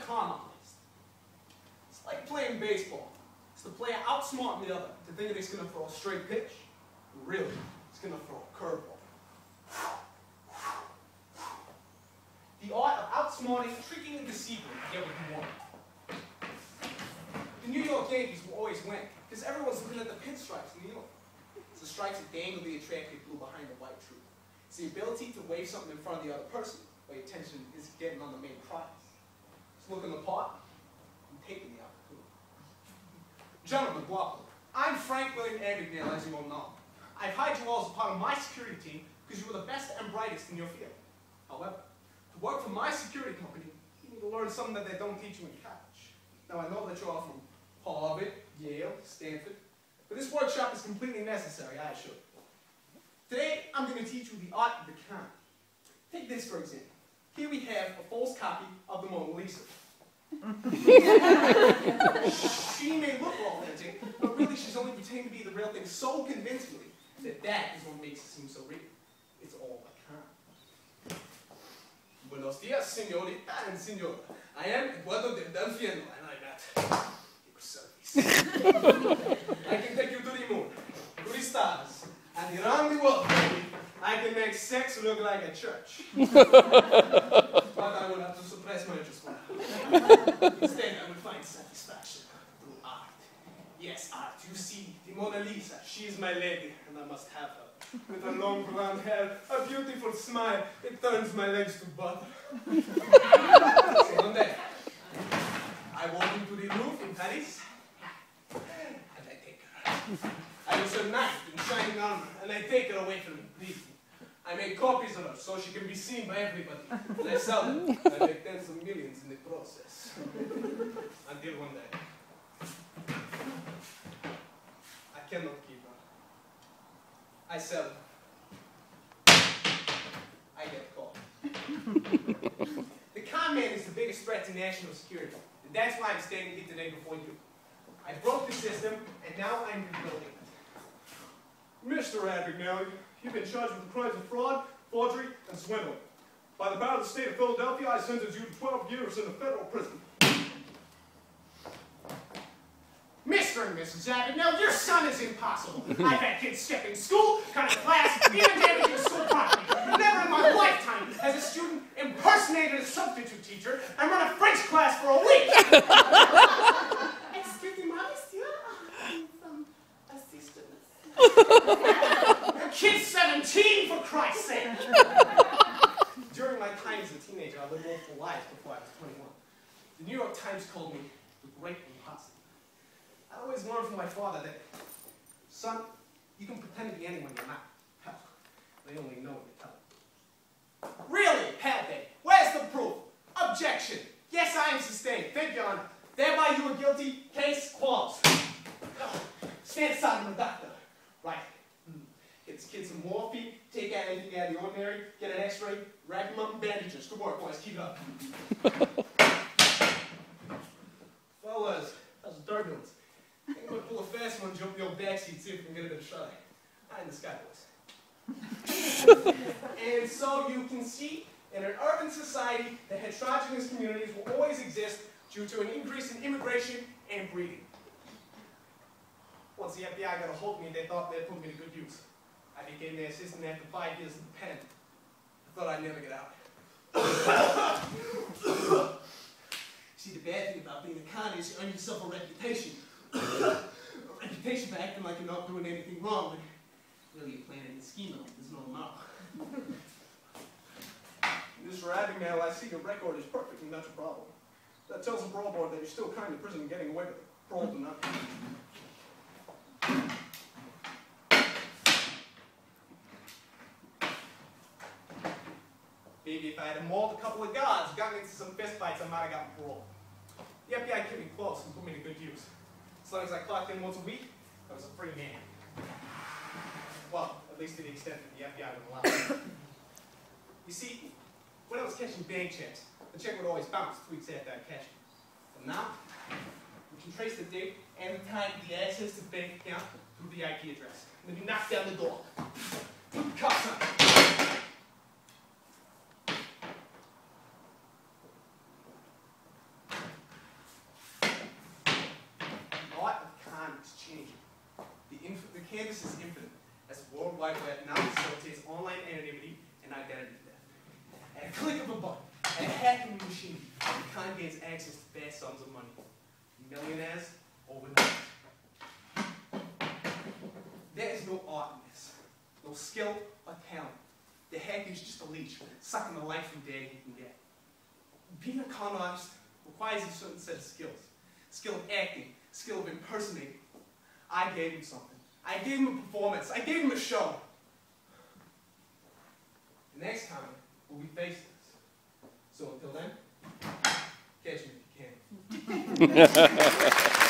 con artist. It's like playing baseball. It's the player outsmarting the other to think that he's going to throw a straight pitch. Really, he's going to throw a curveball. The art of outsmarting, tricking, and deceiving to get what you want. The New York Yankees will always win because everyone's looking at the pinstripes in New York. It's the stripes that dangle the attractive blue behind the white truth. It's the ability to wave something in front of the other person while your attention is getting on the main prize. It's looking the part and taking the opportunity. Gentlemen, welcome. I'm Frank Abagnale, as you all know. I've hired you all as a part of my security team because you were the best and brightest in your field. However, to work for my security company, you need to learn something that they don't teach you in college. Now, I know that you're all from Harvard, Yale, Stanford, but this workshop is completely necessary, I assure you. Today, I'm going to teach you the art of the con. Take this, for example. Here we have a false copy of the Mona Lisa. She may look authentic, but really she's only pretending to be the real thing so convincingly that that is what makes it seem so real. It's all a con. Buenos dias, señorita and señora. I am Eduardo del Delfiano, and I'm at your service. I can take you to the moon, to the stars, and around the world, baby. I can make sex look like a church. But I will have to suppress my interest for now. Instead, I will find satisfaction through art. Yes, art. You see, the Mona Lisa, she is my lady, and I must have her. With her long blonde hair, a beautiful smile, it turns my legs to butter. So one day, I walk into the Louvre in Paris, and I take her. I use a knife in shining armor, and I take her away from me completely. I make copies of her so she can be seen by everybody. And I sell them. I make tens of millions in the process. Until one day, I cannot keep her. I sell her. I get caught. The con man is the biggest threat to national security. And that's why I'm standing here today before you. I broke the system, and now I'm rebuilding it. Mr. Abagnale, you've been charged with the crimes of fraud, forgery, and swindling. By the power of the state of Philadelphia, I sentence you to 12 years in a federal prison. Mr. and Mrs. Abagnale, your son is impossible. I've had kids skipping school, cutting class, even damaging school property. Never in my lifetime has a student impersonated a substitute teacher and run a French class for a week. Excusez-moi, monsieur. Some assistance. The kid's 17, for Christ's sake. During my time as a teenager, I lived multiple lives before I was 21. The New York Times called me the Great Imposter. I always learned from my father that, son, you can pretend to be anyone you're not. Hell, they only know what you tell them. Really, have they? Where's the proof? Objection. Yes, I am sustained. Thank you, Your Honor. Thereby you are guilty. Case closed. Stand aside from the doctor. Right. Get this kid some morphine, take out anything out of the ordinary, get an x-ray, wrap him up in bandages. Good work, boys. Keep it up. Fellas, how's the turbulence? I think I'm going to pull a fast one, jump the old backseat, see if we can get a bit of shot. Eye in the sky, boys. And so you can see, in an urban society, the heterogeneous communities will always exist due to an increase in immigration and breeding. Once the FBI got a hold of me, they thought they'd put me to good use. I became their assistant after 5 years in the pen. I thought I'd never get out. See, the bad thing about being a con is you earn yourself a reputation. A reputation for acting like you're not doing anything wrong, but really you're planning and scheming like there's no tomorrow. Mr. Abagnale, I see your record is perfect and that's a problem. That tells the parole board that you're still kind of prison and getting away with it. Parole or not. Maybe if I had mauled a couple of guards, gotten into some fist fights, I might have gotten parole. The FBI kept me close and put me to good use. As long as I clocked in once a week, I was a free man. Well, at least to the extent that the FBI would allow me. You see, when I was catching bank checks, the check would always bounce 2 weeks after I catch it. But now, we can trace the date and the time of the access to the bank account through the IP address. And then you knock down the door. Put the cuffs on. canvas is infinite, as the World Wide Web now facilitates online anonymity and identity theft. At a click of a button, at a hacking machine, mankind gains access to vast sums of money. Millionaires overnight. There is no art in this, no skill or talent. The hacker is just a leech, sucking the life from data he can get. Being a con artist requires a certain set of skills. Skill of acting, skill of impersonating. I gave him something. I gave him a performance. I gave him a show. The next time, we'll be facing this. So until then, catch me if you can.